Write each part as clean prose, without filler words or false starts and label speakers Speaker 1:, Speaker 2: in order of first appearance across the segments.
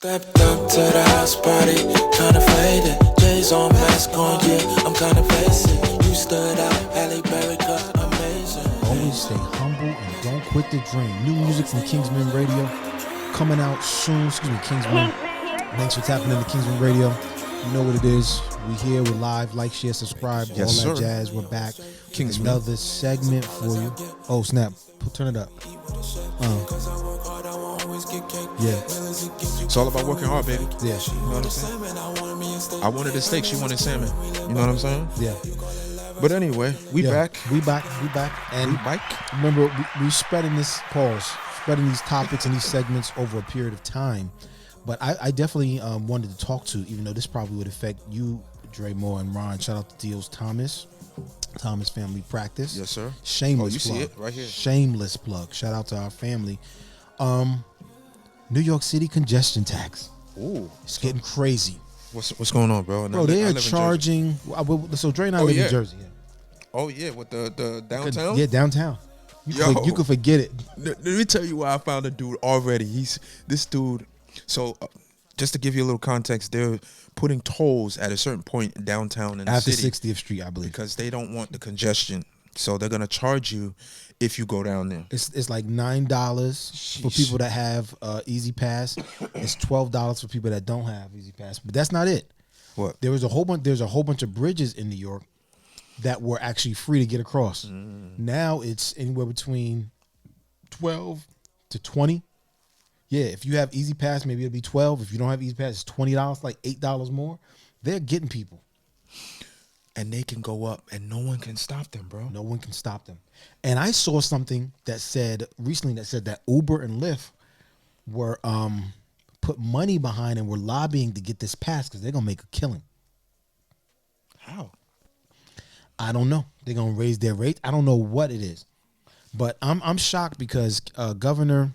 Speaker 1: Stepped up to the house party, kinda faded. J's on mask on, yeah, I'm kinda basic. You stood out, Halle Berry cut amazing.
Speaker 2: Always stay humble and don't quit the dream. New music from Kingsmen Radio coming out soon. Excuse me, Kingsmen. Thanks for tapping into Kingsmen Radio. You know what it is. We here, we're live. Like, share, subscribe,
Speaker 3: Yes,
Speaker 2: all that
Speaker 3: sir.
Speaker 2: jazz. We're back.
Speaker 3: Kingsmen.
Speaker 2: Another segment for you. Oh, snap. Turn it up. Yeah.
Speaker 3: It's all about working hard, baby.
Speaker 2: Yeah.
Speaker 3: You know what I'm saying? I wanted a steak, she wanted salmon. You know what I'm saying?
Speaker 2: Yeah.
Speaker 3: But anyway, we
Speaker 2: Yeah.
Speaker 3: back.
Speaker 2: We back. And
Speaker 3: We back.
Speaker 2: remember, we spreading spreading these topics and these segments over a period of time. But I definitely wanted to talk to, even though this probably would affect you, Dre Moore and Ron. Shout out to Deals Thomas Family Practice.
Speaker 3: Yes, sir.
Speaker 2: Shameless
Speaker 3: you
Speaker 2: plug.
Speaker 3: see it right here.
Speaker 2: Shameless plug. Shout out to our family. New York City congestion tax.
Speaker 3: Ooh.
Speaker 2: It's getting crazy.
Speaker 3: What's going on, bro?
Speaker 2: Bro, they are charging. So Dre and I live in Jersey. Yeah.
Speaker 3: Oh, yeah, with the downtown?
Speaker 2: Yeah, downtown. You could forget it.
Speaker 3: Let me tell you why I found a dude already. This dude. So, just to give you a little context, they're putting tolls at a certain point downtown in the
Speaker 2: After
Speaker 3: city
Speaker 2: 60th Street, I believe.
Speaker 3: because they don't want the congestion. So they're gonna charge you if you go down there.
Speaker 2: It's like $9 for people that have Easy Pass. It's $12 for people that don't have Easy Pass. But that's not it.
Speaker 3: What?
Speaker 2: There's a whole bunch of bridges in New York that were actually free to get across. Now it's anywhere between 12 to 20. Yeah, if you have Easy Pass, maybe it'll be 12. If you don't have Easy Pass, it's $20, like $8 more. They're getting people.
Speaker 3: And they can go up, and no one can stop them, bro.
Speaker 2: No one can stop them. And I saw something that said that Uber and Lyft were put money behind and were lobbying to get this passed because they're gonna make a killing.
Speaker 3: How?
Speaker 2: I don't know. They're gonna raise their rates. I don't know what it is, but I'm shocked because Governor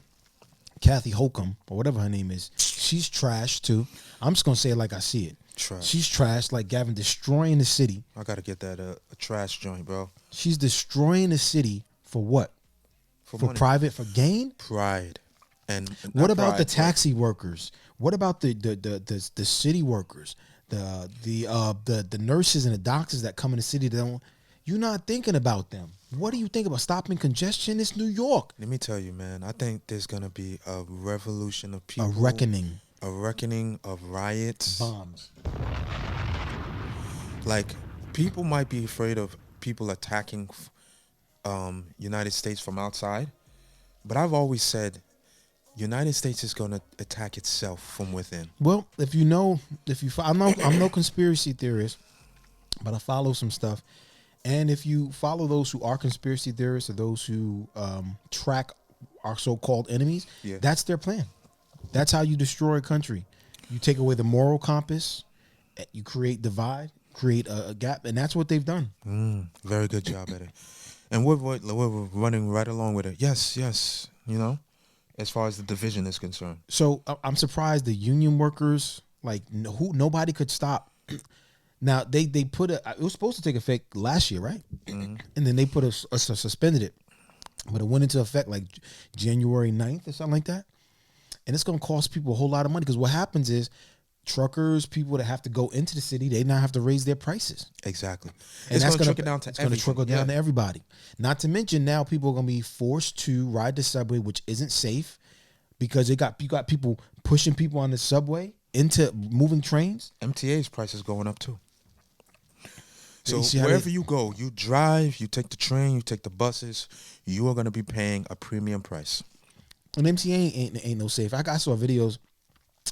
Speaker 2: Kathy Hochul, or whatever her name is, she's trash too. I'm just gonna say it like I see it.
Speaker 3: Trash.
Speaker 2: She's trash, like Gavin, destroying the city.
Speaker 3: I gotta get that a trash joint, bro.
Speaker 2: She's destroying the city for what? For
Speaker 3: money.
Speaker 2: private, for gain?
Speaker 3: Pride. And
Speaker 2: What about the taxi workers? What about the city workers? The nurses and the doctors that come in the city that don't. You're not thinking about them. What do you think about stopping congestion? It's New York.
Speaker 3: Let me tell you, man. I think there's gonna be a revolution of people.
Speaker 2: A reckoning.
Speaker 3: A reckoning of riots.
Speaker 2: Bombs.
Speaker 3: Like, people might be afraid of people attacking United States from outside, but I've always said United States is going to attack itself from within.
Speaker 2: Well, I'm no conspiracy theorist, but I follow some stuff. And if you follow those who are conspiracy theorists or those who track our so-called enemies, that's their plan. That's how you destroy a country. You take away the moral compass, you create divide, create a gap, and that's what they've done.
Speaker 3: Very good job at it. And we're running right along with it. Yes, you know, as far as the division is concerned.
Speaker 2: So I'm surprised the union workers, nobody could stop. Now, they put it was supposed to take effect last year, right? And then they suspended it. But it went into effect like January 9th or something like that. And it's going to cost people a whole lot of money because what happens is truckers, people that have to go into the city, they now have to raise their prices.
Speaker 3: Exactly.
Speaker 2: And
Speaker 3: it's
Speaker 2: that's
Speaker 3: going to
Speaker 2: trickle down to
Speaker 3: everything.
Speaker 2: Trickle down to everybody. Not to mention now people are going to be forced to ride the subway, which isn't safe because you got people pushing people on the subway into moving trains.
Speaker 3: MTA's price is going up too. So wherever you go, you drive, you take the train, you take the buses, you are going to be paying a premium price.
Speaker 2: And MTA ain't no safe. I saw videos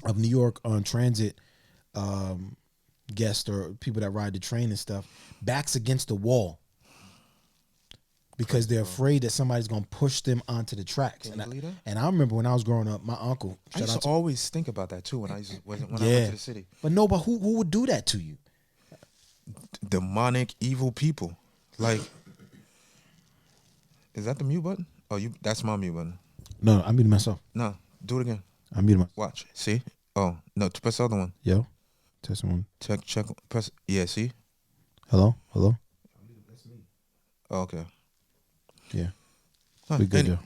Speaker 2: of New York on transit guests or people that ride the train and stuff, backs against the wall because they're afraid that somebody's going to push them onto the tracks. And I remember when I was growing up, my uncle.
Speaker 3: I used to always think about that too when I went to the city.
Speaker 2: But who would do that to you?
Speaker 3: Demonic, evil people. Like, is that the mute button? Oh, that's my mute button.
Speaker 2: No, I muted myself.
Speaker 3: No, do it again.
Speaker 2: I muted myself.
Speaker 3: Watch. See? Oh, no, press the other one.
Speaker 2: Yo, test one.
Speaker 3: Check, press. Yeah, see?
Speaker 2: Hello?
Speaker 3: That's me. Oh, okay.
Speaker 2: Yeah. We good, Joe.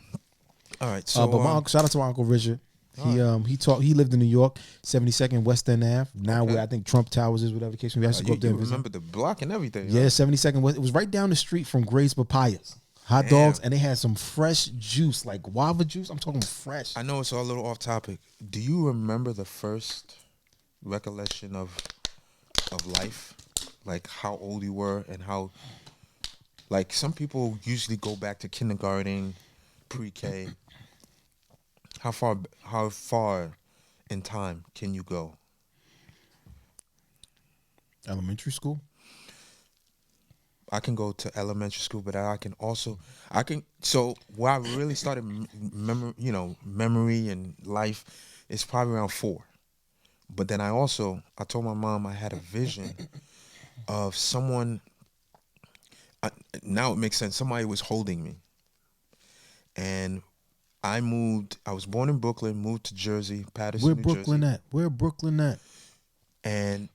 Speaker 3: All right, so.
Speaker 2: But shout out to my Uncle Richard. He lived in New York, 72nd West End Ave. Now
Speaker 3: Okay.
Speaker 2: where I think Trump Towers is, whatever the case. We used to go
Speaker 3: You,
Speaker 2: up there
Speaker 3: you
Speaker 2: and visit.
Speaker 3: remember the block and everything?
Speaker 2: Yeah,
Speaker 3: Huh?
Speaker 2: 72nd West. It was right down the street from Gray's Papayas. Hot
Speaker 3: Damn.
Speaker 2: dogs, and they had some fresh juice, like guava juice. I'm talking fresh.
Speaker 3: I know it's a little off topic. Do you remember the first recollection of life? Like how old you were and how, like some people usually go back to kindergarten, pre-K. How far in time can you go?
Speaker 2: Elementary school.
Speaker 3: I can go to elementary school, but so where I really started memory and life is probably around 4. But then I told my mom I had a vision of someone. Now it makes sense. Somebody was holding me, and I moved. I was born in Brooklyn, moved to Jersey, Patterson,
Speaker 2: Where
Speaker 3: New
Speaker 2: Brooklyn
Speaker 3: Jersey.
Speaker 2: at? Where Brooklyn at?
Speaker 3: And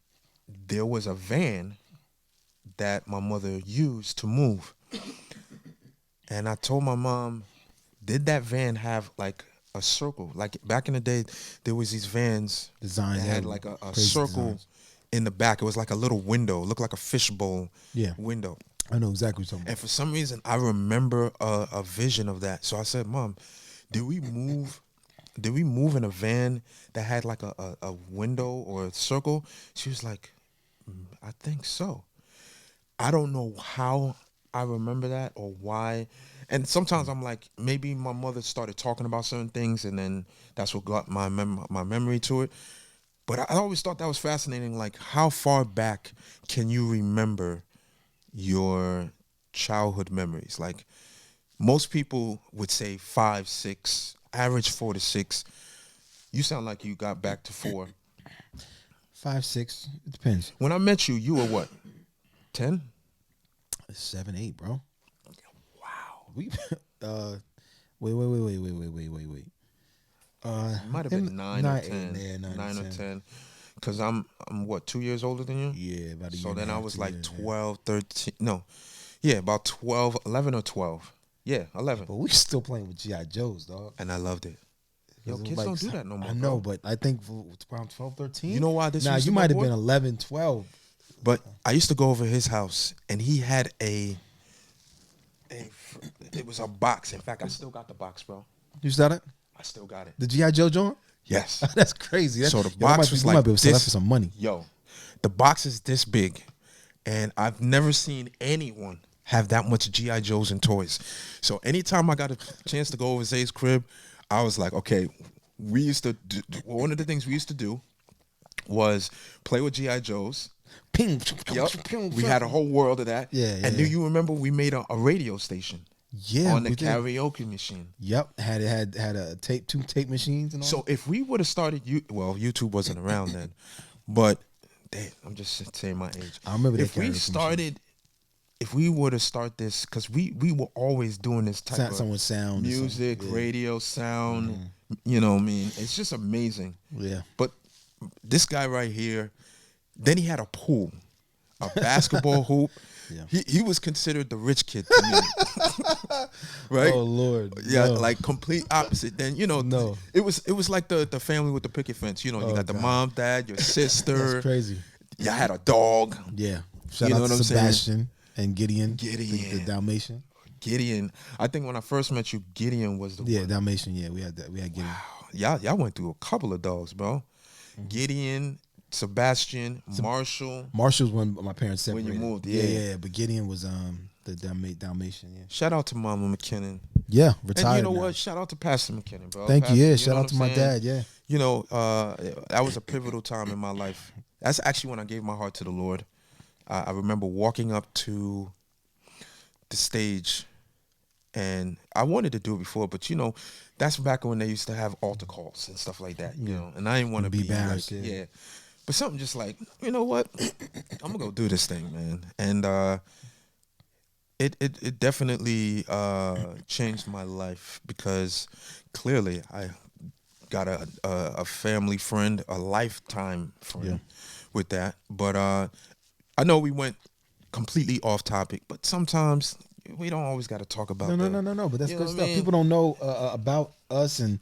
Speaker 3: there was a van that my mother used to move. And I told my mom, did that van have like a circle? Like back in the day, there was these vans
Speaker 2: Design
Speaker 3: that had like a circle
Speaker 2: designs.
Speaker 3: in the back. It was like a little window, looked like a fishbowl window.
Speaker 2: I know exactly what you're talking
Speaker 3: And
Speaker 2: about.
Speaker 3: for some reason, I remember a vision of that. So I said, Mom, did we move in a van that had like a window or a circle? She was like, I think so. I don't know how I remember that or why. And sometimes I'm like, maybe my mother started talking about certain things and then that's what got my memory to it. But I always thought that was fascinating. Like, how far back can you remember your childhood memories? Like, most people would say 5, 6, average 4 to 6. You sound like you got back to 4.
Speaker 2: 5, 6. It depends.
Speaker 3: When I met you, you were what? 10?
Speaker 2: 7, 8, bro.
Speaker 3: Wow.
Speaker 2: We wait.
Speaker 3: It might have been 9 or 10.
Speaker 2: Yeah,
Speaker 3: 9 or 10. Because I'm what, 2 years older than you?
Speaker 2: Yeah, about a year.
Speaker 3: So
Speaker 2: and
Speaker 3: then
Speaker 2: a
Speaker 3: I
Speaker 2: half,
Speaker 3: was
Speaker 2: 2
Speaker 3: like
Speaker 2: years,
Speaker 3: 12, 13. No. Yeah, about 12, 11 or 12. Yeah, 11.
Speaker 2: But we still playing with G.I. Joes, dog.
Speaker 3: And I loved it. Yo, kids
Speaker 2: Like,
Speaker 3: don't do that no more.
Speaker 2: I know,
Speaker 3: bro.
Speaker 2: but I think around 12, 13.
Speaker 3: You know why this
Speaker 2: Nah,
Speaker 3: used to
Speaker 2: you
Speaker 3: go,
Speaker 2: might have
Speaker 3: boy?
Speaker 2: been 11, 12.
Speaker 3: But I used to go over his house, and he had it was a box. In fact, I still got the box, bro.
Speaker 2: You saw that?
Speaker 3: I still got it.
Speaker 2: The G.I. Joe joint?
Speaker 3: Yes.
Speaker 2: That's crazy.
Speaker 3: So the
Speaker 2: Yo,
Speaker 3: box was
Speaker 2: we might
Speaker 3: like
Speaker 2: be able to sell that
Speaker 3: this.
Speaker 2: for some money.
Speaker 3: Yo, the box is this big, and I've never seen anyone have that much G.I. Joes and toys. So anytime I got a chance to go over Zay's crib, I was like, okay, we used to do, one of the things we used to do was play with G.I. Joes.
Speaker 2: Ping.
Speaker 3: Yep. We had a whole world of that.
Speaker 2: Yeah,
Speaker 3: And
Speaker 2: yeah.
Speaker 3: do you remember we made a radio station
Speaker 2: Yeah,
Speaker 3: on the
Speaker 2: we did.
Speaker 3: karaoke machine?
Speaker 2: Yep, had a tape, 2 tape machines and all.
Speaker 3: So if we would have started, YouTube wasn't around then, but damn, I'm just saying my age.
Speaker 2: I remember that
Speaker 3: If we
Speaker 2: karaoke
Speaker 3: started, if we were to start this, because we were always doing this type of
Speaker 2: someone's sound, or
Speaker 3: music,
Speaker 2: something. Yeah.
Speaker 3: radio sound. You know what I mean? It's just amazing.
Speaker 2: Yeah.
Speaker 3: But this guy right here, then he had a pool, a basketball hoop.
Speaker 2: Yeah.
Speaker 3: He was considered the rich kid to me. Right?
Speaker 2: Oh Lord.
Speaker 3: Yeah,
Speaker 2: no.
Speaker 3: like complete opposite. Then
Speaker 2: No.
Speaker 3: it was like the family with the picket fence. You know, you got the
Speaker 2: God.
Speaker 3: mom, dad, your sister.
Speaker 2: That's crazy.
Speaker 3: You had a dog.
Speaker 2: Yeah. Shout
Speaker 3: You
Speaker 2: out
Speaker 3: know
Speaker 2: to
Speaker 3: what I'm saying?
Speaker 2: Sebastian and Gideon. The
Speaker 3: Gideon.
Speaker 2: Dalmatian.
Speaker 3: Gideon. I think when I first met you, Gideon was the
Speaker 2: Yeah,
Speaker 3: one.
Speaker 2: Dalmatian. Yeah, we had that. We had Gideon.
Speaker 3: Y'all went through a couple of dogs, bro. Gideon, Sebastian, Marshall.
Speaker 2: Marshall's when my parents
Speaker 3: When
Speaker 2: separated.
Speaker 3: you moved,
Speaker 2: yeah.
Speaker 3: yeah.
Speaker 2: But Gideon was the Dalmatian. Yeah.
Speaker 3: Shout out to Mama McKinnon.
Speaker 2: Yeah, retired.
Speaker 3: And you know
Speaker 2: now.
Speaker 3: what? Shout out to Pastor McKinnon, bro.
Speaker 2: Thank
Speaker 3: Pastor,
Speaker 2: you. Yeah,
Speaker 3: know
Speaker 2: shout
Speaker 3: what
Speaker 2: out to
Speaker 3: I'm
Speaker 2: my
Speaker 3: saying?
Speaker 2: dad. Yeah.
Speaker 3: You know, that was a pivotal time in my life. That's actually when I gave my heart to the Lord. I remember walking up to the stage, and I wanted to do it before, but you know, that's back when they used to have altar calls and stuff like that, you know, and I didn't want to
Speaker 2: Be
Speaker 3: be like,
Speaker 2: embarrassed, yeah.
Speaker 3: yeah. But something just like, you know what, I'm gonna go do this thing, man, and it definitely changed my life because clearly I got a family friend, a lifetime friend with that. But I know we went completely off topic, but sometimes we don't always got to talk about
Speaker 2: No. But that's
Speaker 3: you
Speaker 2: good
Speaker 3: know what
Speaker 2: stuff.
Speaker 3: I mean?
Speaker 2: People don't know about us and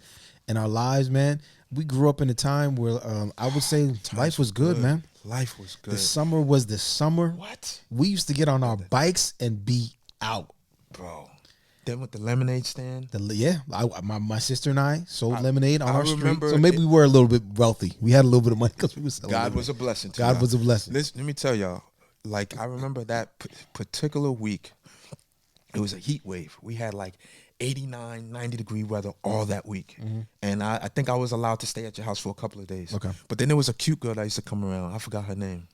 Speaker 2: in our lives, man. We grew up in a time where I would say life was good, man.
Speaker 3: Life was good.
Speaker 2: The summer was the summer.
Speaker 3: What?
Speaker 2: We used to get on our bikes and be out,
Speaker 3: bro. Then with the lemonade stand.
Speaker 2: My sister and I sold lemonade on our street. So maybe we were a little bit wealthy. We had a little bit of money because we were selling.
Speaker 3: God
Speaker 2: lemonade.
Speaker 3: was a blessing.
Speaker 2: God was a blessing.
Speaker 3: Let me tell y'all. Like I remember that particular week. It was a heat wave. We had like 89, 90-degree weather all that week. Mm-hmm. And I think I was allowed to stay at your house for a couple of days. Okay. But then there was a cute girl that used to come around. I forgot her name.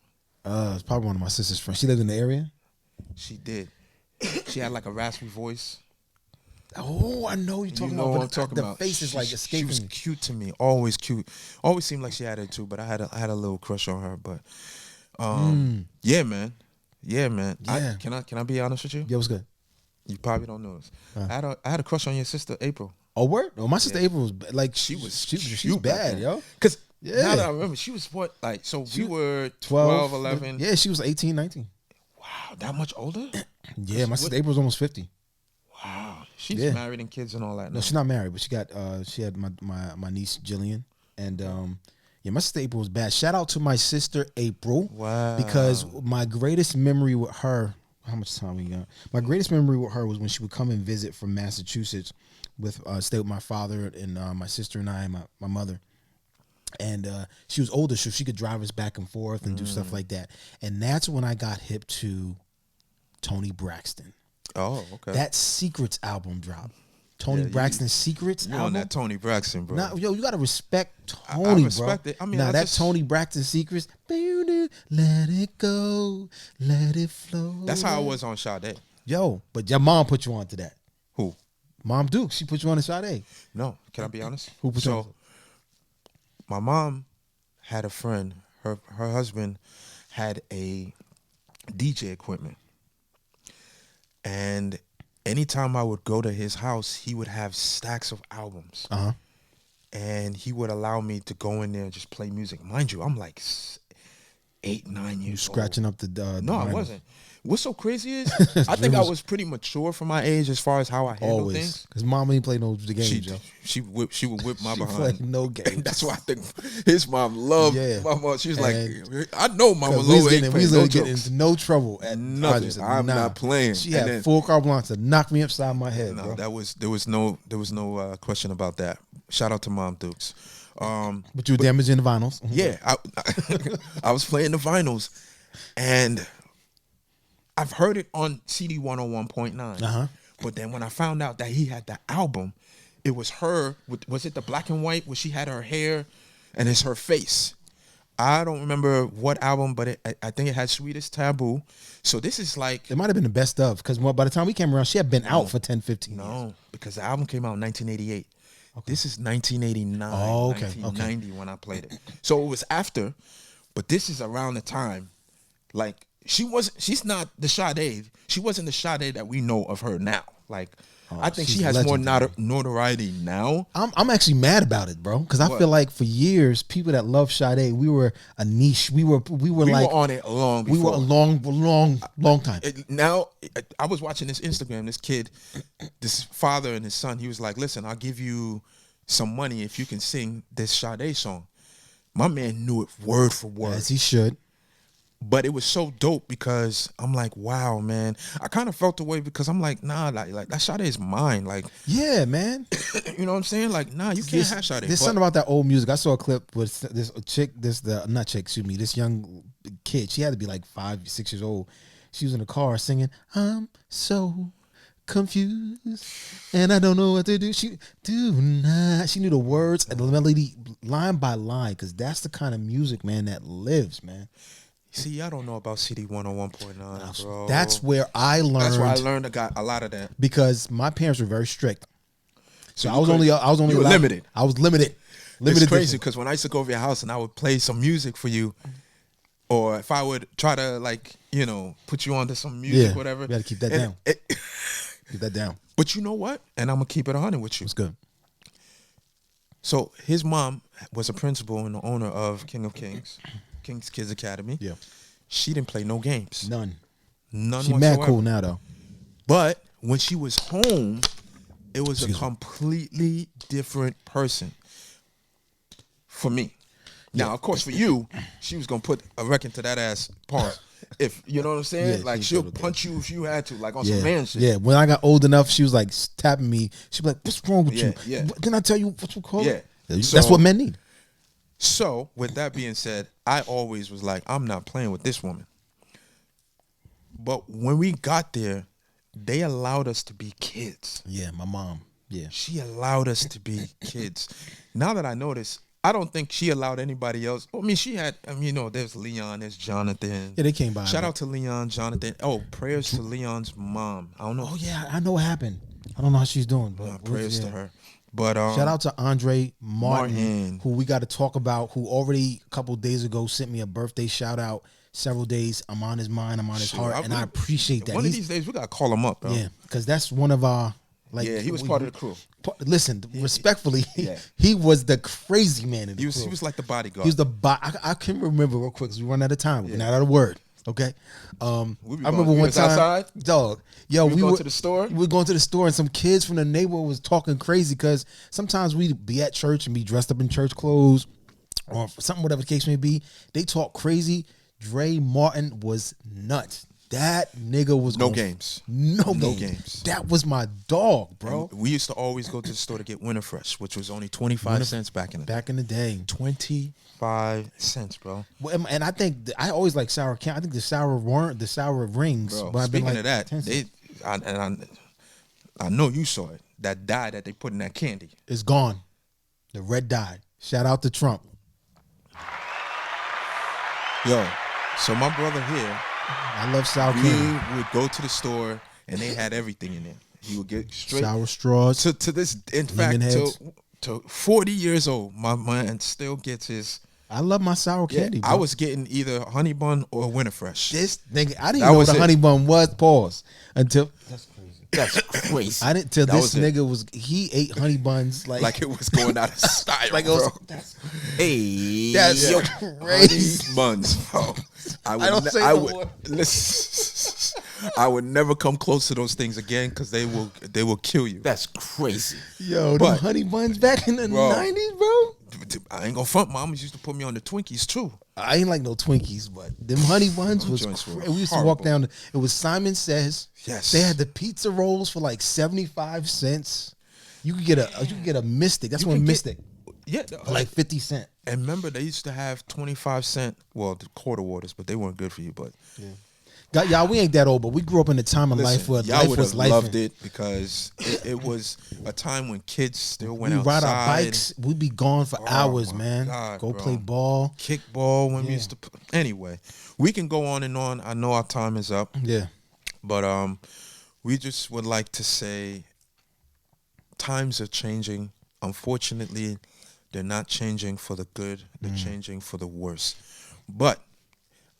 Speaker 2: It's probably one of my sister's friends. She lived in the area?
Speaker 3: She did. She had like a raspy voice.
Speaker 2: Oh, I know you're talking about.
Speaker 3: What I'm talking about.
Speaker 2: The face is like escaping.
Speaker 3: She was cute to me. Always cute. Always seemed like she had it too, but I had a little crush on her. But yeah, man. Yeah, man.
Speaker 2: Yeah.
Speaker 3: Can I be honest with you?
Speaker 2: Yeah, what's good?
Speaker 3: You probably don't know this. I had a crush on your sister April.
Speaker 2: Oh, word? Oh, my sister April was like she was bad, yo.
Speaker 3: Because now that I remember, she was what, like, so we were 12, 11.
Speaker 2: Yeah, she was 18, 19.
Speaker 3: Wow, that much older?
Speaker 2: Yeah, my sister April was almost 50.
Speaker 3: Wow, she's married and kids and all that.
Speaker 2: No, she's not married, but she had my niece Jillian, and yeah, my sister April was bad. Shout out to my sister April.
Speaker 3: Wow.
Speaker 2: Because my greatest memory with her. How much time we got? My greatest memory with her was when she would come and visit from Massachusetts, stay with my father and my sister and I, and my mother. And she was older, so she could drive us back and forth and do stuff like that. And that's when I got hip to Tony Braxton.
Speaker 3: Oh, okay.
Speaker 2: That Secrets album dropped. Tony Braxton's Secrets album.
Speaker 3: On that Tony Braxton, bro.
Speaker 2: Now, you gotta respect Tony,
Speaker 3: I respect
Speaker 2: bro.
Speaker 3: it. I mean,
Speaker 2: now that Tony Braxton Secrets, let it go, let it flow.
Speaker 3: That's how I was on Sade.
Speaker 2: Yo, but your mom put you on to that.
Speaker 3: Who?
Speaker 2: Mom Duke. She put you on to Sade.
Speaker 3: No, can I be honest?
Speaker 2: Who put you on?
Speaker 3: My mom had a friend. Her husband had a DJ equipment, and anytime I would go to his house, he would have stacks of albums. Uh-huh. And he would allow me to go in there and just play music. Mind you, I'm like 8, 9 years
Speaker 2: scratching
Speaker 3: old.
Speaker 2: up the
Speaker 3: No, I wasn't. What's so crazy is I think I was pretty mature for my age as far as how I handle things.
Speaker 2: Because mom didn't play the games, yo.
Speaker 3: She would whip my behind.
Speaker 2: Played no games.
Speaker 3: That's why I think his mom loved my mom. She was like, I know Mama
Speaker 2: we
Speaker 3: was
Speaker 2: getting into no trouble at
Speaker 3: nothing. I'm not playing.
Speaker 2: She had full carte blanche to knock me upside my head.
Speaker 3: No,
Speaker 2: bro.
Speaker 3: there was no question about that. Shout out to Mom Dukes.
Speaker 2: But you were damaging the vinyls.
Speaker 3: Yeah, I was playing the vinyls, and I've heard it on CD 101.9. Uh-huh. But then when I found out that he had the album, it was her. Was it the black and white where she had her hair and it's her face? I don't remember what album, but I think it had Sweetest Taboo. So this is like...
Speaker 2: It might have been the best of, because by the time we came around, she had been out for 10, 15 years.
Speaker 3: No, because the album came out in 1988. Okay. This is 1989, 1990 when I played it. So it was after, but this is around the time, like... She's not the Sade. She wasn't the Sade that we know of her now. Like, I think she has more notoriety now.
Speaker 2: I'm actually mad about it, bro. Because I feel like for years, people that love Sade, we were a niche. We were like
Speaker 3: on it long before.
Speaker 2: We were a long time.
Speaker 3: Now, I was watching this Instagram. This kid, this father and his son. He was like, "Listen, I'll give you some money if you can sing this Sade song." My man knew it word for word.
Speaker 2: As he should.
Speaker 3: But it was so dope because I'm like, wow, man. I kind of felt the way because I'm like, nah, like that Sade is mine. Like,
Speaker 2: yeah, man.
Speaker 3: You know what I'm saying? Like, nah, you can't have Sade.
Speaker 2: There's something about that old music. I saw a clip with this young kid. She had to be like 5, 6 years old. She was in the car singing, "I'm so confused and I don't know what to do." She knew the words and the melody line by line, because that's the kind of music, man, that lives, man.
Speaker 3: See, I don't know about CD 101.9, bro.
Speaker 2: That's where I learned.
Speaker 3: That's where I learned. I got a lot of that
Speaker 2: because my parents were very strict. So I was only
Speaker 3: limited.
Speaker 2: I was limited.
Speaker 3: It's crazy because when I used to go over your house and I would play some music for you, or if I would try to put you onto some music, whatever.
Speaker 2: You got to keep that down. Keep that down.
Speaker 3: But you know what? And I'm gonna keep it 100 with you.
Speaker 2: It's good.
Speaker 3: So his mom was a principal and the owner of King of Kings. King's Kids Academy.
Speaker 2: Yeah.
Speaker 3: She didn't play no games.
Speaker 2: None
Speaker 3: She
Speaker 2: whatsoever. Mad cool now though.
Speaker 3: But when she was home, It was a completely different person for me. Now, of course, for you, she was gonna put a record to that ass. Pause. If you know what I'm saying,
Speaker 2: Yeah,
Speaker 3: like
Speaker 2: she
Speaker 3: she'll
Speaker 2: told her
Speaker 3: punch you if you had to, like on some man shit.
Speaker 2: Yeah, when I got old enough, she was like tapping me. She'd be like, "What's wrong with you?
Speaker 3: Yeah.
Speaker 2: Didn't I tell you what you call it?"
Speaker 3: Yeah.
Speaker 2: That's what men need.
Speaker 3: So, with that being said, I always was like, I'm not playing with this woman. But when we got there, they allowed us to be kids.
Speaker 2: Yeah, my mom. Yeah,
Speaker 3: She allowed us to be kids. Now that I know this, I don't think she allowed anybody else. I mean, she had, there's Leon, there's Jonathan.
Speaker 2: yeah, they came by.
Speaker 3: Shout out to Leon, Jonathan. Oh, prayers to Leon's mom. I don't know.
Speaker 2: Oh yeah, I know what happened. I don't know how she's doing, but
Speaker 3: Prayers to her. But
Speaker 2: shout out to Andre Martin,
Speaker 3: Martin.
Speaker 2: who we got to talk about, who already a couple days ago sent me a birthday shout out. Several days, I'm on his mind, I'm on his heart, and I appreciate that.
Speaker 3: One of these days, we gotta call him up, bro.
Speaker 2: Yeah, because that's one of our
Speaker 3: he was part of the crew.
Speaker 2: Listen, respectfully,
Speaker 3: Yeah.
Speaker 2: he was the crazy man in the crew.
Speaker 3: He was like the bodyguard.
Speaker 2: He was the I can remember real quick because we run out of time. We're not out of word. Okay. I remember one time,
Speaker 3: outside?
Speaker 2: dog. Yo,
Speaker 3: we going to the store.
Speaker 2: We were going to the store, and some kids from the neighborhood was talking crazy because sometimes we'd be at church and be dressed up in church clothes or something, whatever the case may be. They talk crazy. Dre Martin was nuts. That nigga was
Speaker 3: No games.
Speaker 2: No games. That was my dog, bro.
Speaker 3: And we used to always go to the store to get Winter Fresh, which was only 25 cents back in the
Speaker 2: day.
Speaker 3: 25 cents, bro.
Speaker 2: Well, and I think I always like sour candy. I think the sour rings.
Speaker 3: Bro,
Speaker 2: but I've been
Speaker 3: speaking
Speaker 2: like,
Speaker 3: of that, I know you saw it. That dye that they put in that candy.
Speaker 2: It's gone. The red dye. Shout out to Trump.
Speaker 3: Yo, so my brother here,
Speaker 2: I love sour candy.
Speaker 3: We would go to the store and they had everything in there. He would get straight
Speaker 2: sour straws.
Speaker 3: To this, in fact, to 40 years old, my man still gets his.
Speaker 2: I love my sour candy. Bro.
Speaker 3: I was getting either honey bun or Winter Fresh.
Speaker 2: This nigga, I didn't know what a honey bun was. Pause until.
Speaker 3: That's crazy.
Speaker 2: I didn't till this nigga he ate honey buns like
Speaker 3: it was going out of style.
Speaker 2: Like
Speaker 3: bro.
Speaker 2: That's
Speaker 3: crazy.
Speaker 2: Honey
Speaker 3: buns. Bro. I would never come close to those things again because they will kill you. That's crazy.
Speaker 2: Yo, the honey buns back in the 90s, bro.
Speaker 3: I ain't gonna front. Mamas used to put me on the Twinkies too.
Speaker 2: I ain't like no Twinkies, but them honey buns was crazy. We used to walk down. It was Simon Says.
Speaker 3: Yes.
Speaker 2: They had the pizza rolls for like 75 cents. You could get a Mystic. That's one Mystic.
Speaker 3: Yeah,
Speaker 2: for like 50 cents.
Speaker 3: And remember, they used to have 25-cent. Well, the quarter waters, but they weren't good for you. But
Speaker 2: y'all, we ain't that old, but we grew up in a time of life where
Speaker 3: y'all
Speaker 2: life was life.
Speaker 3: Loved it because it was a time when kids still went outside.
Speaker 2: We ride our bikes. We'd be gone for hours, man.
Speaker 3: God,
Speaker 2: go play ball,
Speaker 3: kickball. When we used to. Anyway, we can go on and on. I know our time is up.
Speaker 2: Yeah,
Speaker 3: but we just would like to say, times are changing. Unfortunately, they're not changing for the good. They're changing for the worse. But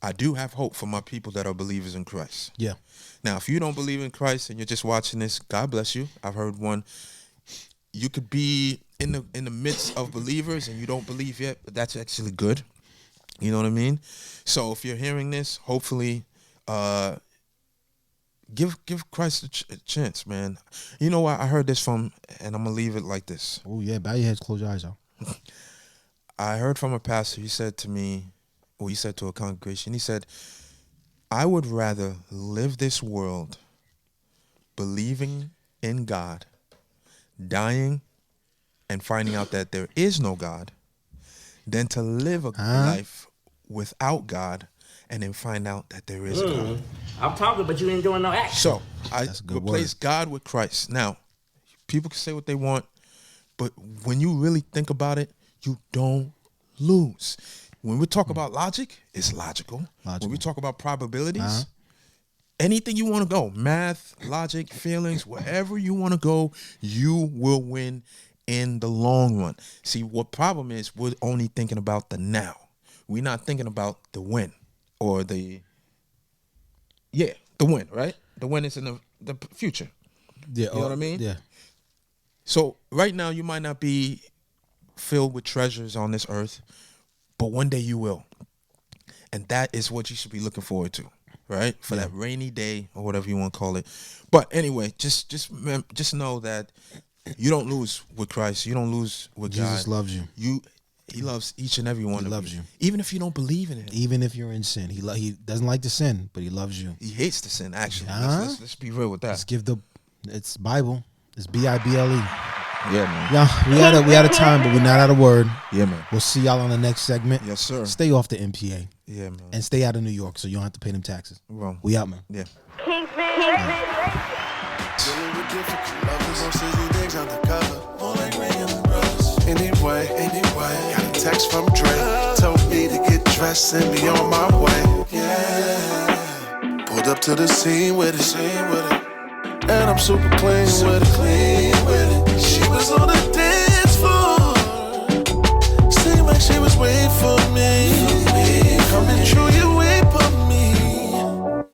Speaker 3: I do have hope for my people that are believers in Christ.
Speaker 2: Yeah.
Speaker 3: Now, if you don't believe in Christ and you're just watching this, God bless you. I've heard one. You could be in the midst of believers and you don't believe yet, but that's actually good. You know what I mean? So if you're hearing this, hopefully, give Christ a chance, man. You know what? I heard this from, and I'm gonna leave it like this.
Speaker 2: Oh yeah, bow your heads, close your eyes, y'all.
Speaker 3: I heard from a pastor. He said to me, he said to a congregation, he said, I would rather live this world believing in God, dying and finding out that there is no God, than to live a life without God and then find out that there is God.
Speaker 4: I'm talking, but you ain't doing no action.
Speaker 3: So I replace God with Christ. Now, people can say what they want, but when you really think about it, you don't lose. When we talk about logic, it's logical. When we talk about probabilities, anything you want to go, math, logic, feelings, wherever you want to go, you will win in the long run. See, what problem is, we're only thinking about the now. We're not thinking about the win or the win, right? The win is in the future.
Speaker 2: Yeah,
Speaker 3: you know what I mean?
Speaker 2: Yeah.
Speaker 3: So right now you might not be filled with treasures on this earth, but one day you will. And that is what you should be looking forward to, right? For that rainy day or whatever you want to call it. But anyway, just know that You don't lose with Christ. You don't lose with
Speaker 2: Jesus
Speaker 3: God.
Speaker 2: loves you.
Speaker 3: He loves each and every one
Speaker 2: He
Speaker 3: of
Speaker 2: loves
Speaker 3: you.
Speaker 2: you.
Speaker 3: Even if you don't believe in it.
Speaker 2: Even if you're in sin, he doesn't like to sin, but he loves you.
Speaker 3: He hates the sin, actually.
Speaker 2: Uh-huh.
Speaker 3: Let's be real with that.
Speaker 2: Let's give it's Bible. It's Bible.
Speaker 3: Yeah, man.
Speaker 2: Yeah, we had a time, but we're not out of word.
Speaker 3: Yeah, man.
Speaker 2: We'll see y'all on the next segment.
Speaker 3: Yes, sir.
Speaker 2: Stay off the MPA.
Speaker 3: Yeah, man.
Speaker 2: And stay out of New York so you don't have to pay them taxes.
Speaker 3: Well,
Speaker 2: We out, man.
Speaker 3: yeah.
Speaker 5: Anyway, got a text from Drake. Told me to get dressed and be on my way. Yeah. Pulled up to the scene with it. And I'm super clean with it. She was on the dance floor. Seemed like she was waiting for me. Coming true, you